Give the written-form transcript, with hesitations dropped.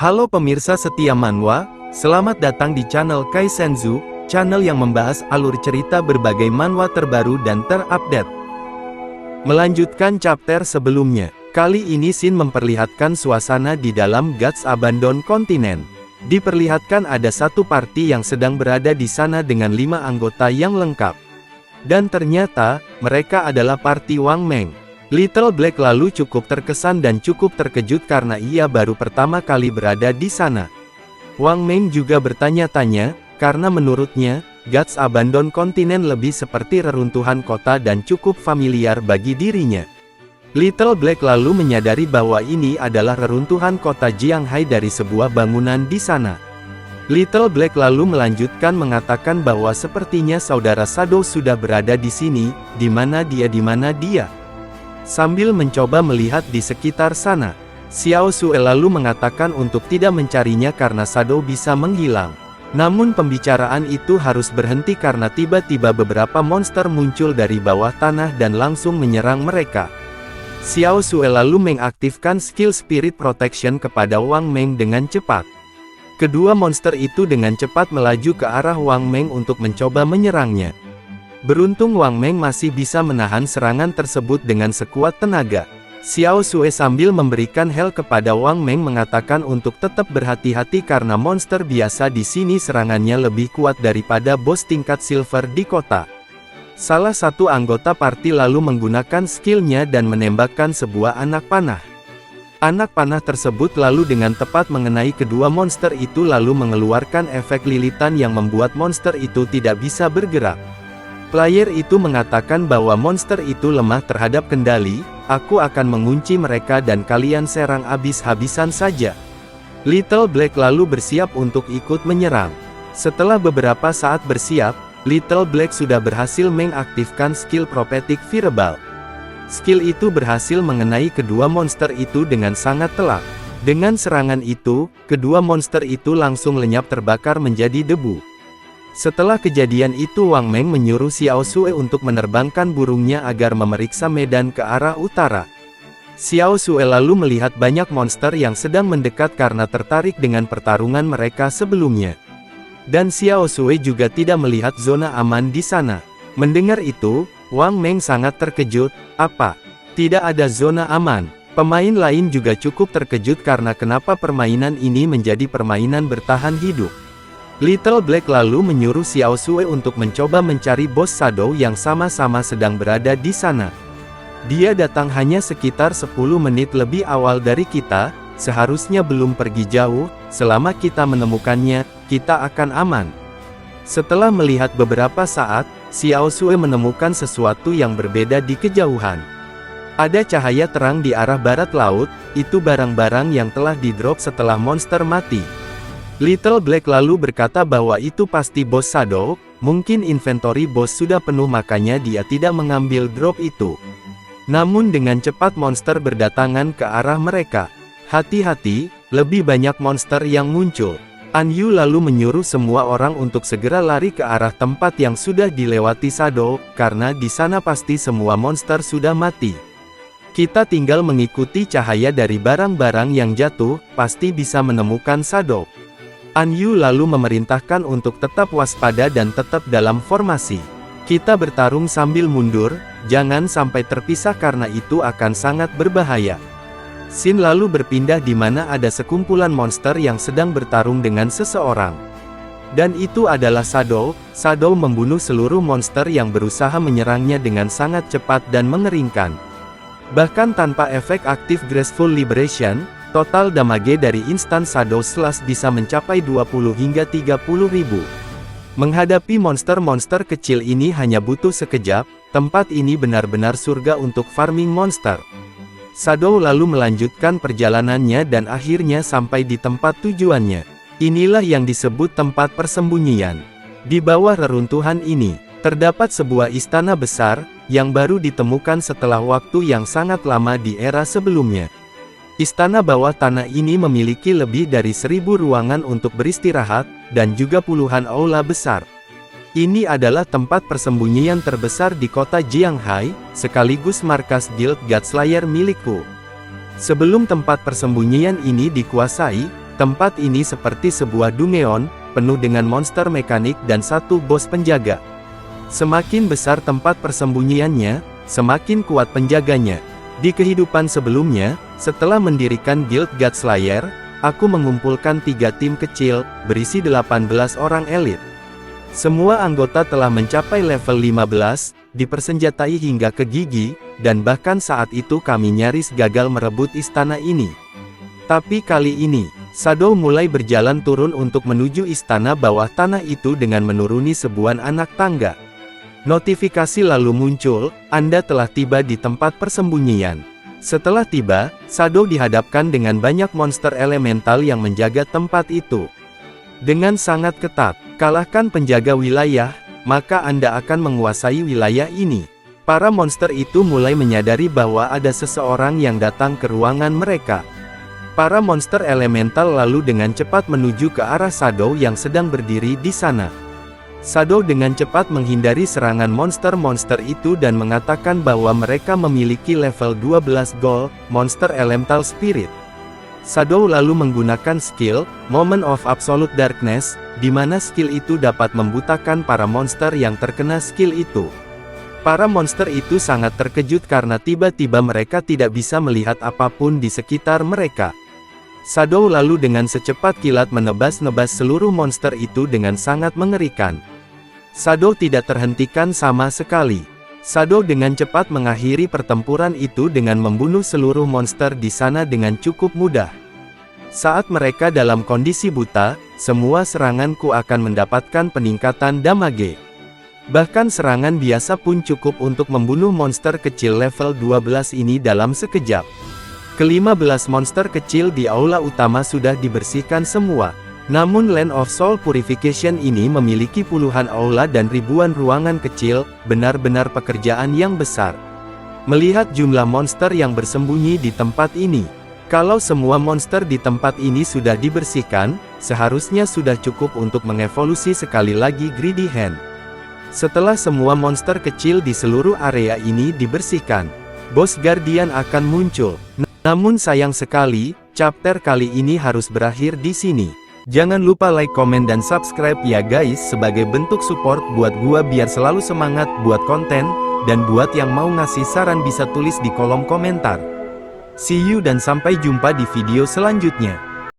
Halo pemirsa setia manhwa, selamat datang di channel Kaizenzu, channel yang membahas alur cerita berbagai manhwa terbaru dan terupdate. Melanjutkan chapter sebelumnya, kali ini Shin memperlihatkan suasana di dalam God's Abandoned Continent. Diperlihatkan ada satu party yang sedang berada di sana dengan 5 anggota yang lengkap. Dan ternyata, mereka adalah party Wang Meng. Little Black lalu cukup terkesan dan cukup terkejut karena ia baru pertama kali berada di sana. Wang Meng juga bertanya-tanya, karena menurutnya, God's Abandoned Continent lebih seperti reruntuhan kota dan cukup familiar bagi dirinya. Little Black lalu menyadari bahwa ini adalah reruntuhan kota Jianghai dari sebuah bangunan di sana. Little Black lalu melanjutkan mengatakan bahwa sepertinya saudara Shadow sudah berada di sini, di mana dia. Sambil mencoba melihat di sekitar sana, Xiao Sue lalu mengatakan untuk tidak mencarinya karena Shadow bisa menghilang. Namun pembicaraan itu harus berhenti karena tiba-tiba beberapa monster muncul dari bawah tanah dan langsung menyerang mereka. Xiao Sue lalu mengaktifkan skill Spirit Protection kepada Wang Meng dengan cepat. Kedua monster itu dengan cepat melaju ke arah Wang Meng untuk mencoba menyerangnya. Beruntung Wang Meng masih bisa menahan serangan tersebut dengan sekuat tenaga. Xiao Sue sambil memberikan hel kepada Wang Meng mengatakan untuk tetap berhati-hati karena monster biasa di sini serangannya lebih kuat daripada bos tingkat silver di kota. Salah satu anggota party lalu menggunakan skillnya dan menembakkan sebuah anak panah. Anak panah tersebut lalu dengan tepat mengenai kedua monster itu lalu mengeluarkan efek lilitan yang membuat monster itu tidak bisa bergerak. Player itu mengatakan bahwa monster itu lemah terhadap kendali, aku akan mengunci mereka dan kalian serang habis-habisan saja. Little Black lalu bersiap untuk ikut menyerang. Setelah beberapa saat bersiap, Little Black sudah berhasil mengaktifkan skill Prophetic Fireball. Skill itu berhasil mengenai kedua monster itu dengan sangat telak. Dengan serangan itu, kedua monster itu langsung lenyap terbakar menjadi debu. Setelah kejadian itu Wang Meng menyuruh Xiao Sue untuk menerbangkan burungnya agar memeriksa medan ke arah utara. Xiao Sue lalu melihat banyak monster yang sedang mendekat karena tertarik dengan pertarungan mereka sebelumnya. Dan Xiao Sue juga tidak melihat zona aman di sana. Mendengar itu, Wang Meng sangat terkejut, apa? Tidak ada zona aman. Pemain lain juga cukup terkejut karena kenapa permainan ini menjadi permainan bertahan hidup. Little Black lalu menyuruh Xiao Sue untuk mencoba mencari bos Shadow yang sama-sama sedang berada di sana. Dia datang hanya sekitar 10 menit lebih awal dari kita, seharusnya belum pergi jauh, selama kita menemukannya, kita akan aman. Setelah melihat beberapa saat, Xiao Sue menemukan sesuatu yang berbeda di kejauhan. Ada cahaya terang di arah barat laut, itu barang-barang yang telah di-drop setelah monster mati. Little Black lalu berkata bahwa itu pasti bos Shadow, mungkin inventory bos sudah penuh makanya dia tidak mengambil drop itu. Namun dengan cepat monster berdatangan ke arah mereka. Hati-hati, lebih banyak monster yang muncul. An Yu lalu menyuruh semua orang untuk segera lari ke arah tempat yang sudah dilewati Shadow, karena di sana pasti semua monster sudah mati. Kita tinggal mengikuti cahaya dari barang-barang yang jatuh, pasti bisa menemukan Shadow. An Yu lalu memerintahkan untuk tetap waspada dan tetap dalam formasi. Kita bertarung sambil mundur, jangan sampai terpisah karena itu akan sangat berbahaya. Shin lalu berpindah di mana ada sekumpulan monster yang sedang bertarung dengan seseorang. Dan itu adalah Shadow. Shadow membunuh seluruh monster yang berusaha menyerangnya dengan sangat cepat dan mengeringkan. Bahkan tanpa efek aktif Graceful Liberation, total damage dari instan Shadow Slash bisa mencapai 20 hingga 30 ribu. Menghadapi monster-monster kecil ini hanya butuh sekejap, tempat ini benar-benar surga untuk farming monster. Shadow lalu melanjutkan perjalanannya dan akhirnya sampai di tempat tujuannya. Inilah yang disebut tempat persembunyian. Di bawah reruntuhan ini, terdapat sebuah istana besar, yang baru ditemukan setelah waktu yang sangat lama di era sebelumnya. Istana bawah tanah ini memiliki lebih dari 1000 ruangan untuk beristirahat, dan juga puluhan aula besar. Ini adalah tempat persembunyian terbesar di kota Jianghai, sekaligus markas Guild Godslayer milikku. Sebelum tempat persembunyian ini dikuasai, Tempat ini seperti sebuah dungeon, penuh dengan monster mekanik dan satu bos penjaga. Semakin besar tempat persembunyiannya, semakin kuat penjaganya. Di kehidupan sebelumnya, setelah mendirikan Guild Godslayer, aku mengumpulkan 3 tim kecil, berisi 18 orang elit. Semua anggota telah mencapai level 15, dipersenjatai hingga ke gigi, dan bahkan saat itu kami nyaris gagal merebut istana ini. Tapi kali ini, Shadow mulai berjalan turun untuk menuju istana bawah tanah itu dengan menuruni sebuah anak tangga. Notifikasi lalu muncul, Anda telah tiba di tempat persembunyian. Setelah tiba, Shadow dihadapkan dengan banyak monster elemental yang menjaga tempat itu. Dengan sangat ketat, kalahkan penjaga wilayah, maka Anda akan menguasai wilayah ini. Para monster itu mulai menyadari bahwa ada seseorang yang datang ke ruangan mereka. Para monster elemental lalu dengan cepat menuju ke arah Shadow yang sedang berdiri di sana. Shadow dengan cepat menghindari serangan monster-monster itu dan mengatakan bahwa mereka memiliki level 12 Gold, Monster Elemental Spirit. Shadow lalu menggunakan skill, Moment of Absolute Darkness, di mana skill itu dapat membutakan para monster yang terkena skill itu. Para monster itu sangat terkejut karena tiba-tiba mereka tidak bisa melihat apapun di sekitar mereka. Shadow lalu dengan secepat kilat menebas-nebas seluruh monster itu dengan sangat mengerikan. Shadow tidak terhentikan sama sekali. Shadow dengan cepat mengakhiri pertempuran itu dengan membunuh seluruh monster di sana dengan cukup mudah. Saat mereka dalam kondisi buta, semua seranganku akan mendapatkan peningkatan damage. Bahkan serangan biasa pun cukup untuk membunuh monster kecil level 12 ini dalam sekejap. Ke-15 monster kecil di aula utama sudah dibersihkan semua. Namun Land of Soul Purification ini memiliki puluhan aula dan ribuan ruangan kecil, benar-benar pekerjaan yang besar. Melihat jumlah monster yang bersembunyi di tempat ini, kalau semua monster di tempat ini sudah dibersihkan, seharusnya sudah cukup untuk mengevolusi sekali lagi Greedy Hand. Setelah semua monster kecil di seluruh area ini dibersihkan, Boss Guardian akan muncul. Namun sayang sekali, chapter kali ini harus berakhir di sini. Jangan lupa like, komen, dan subscribe ya guys sebagai bentuk support buat gua biar selalu semangat buat konten, dan buat yang mau ngasih saran bisa tulis di kolom komentar. See you dan sampai jumpa di video selanjutnya.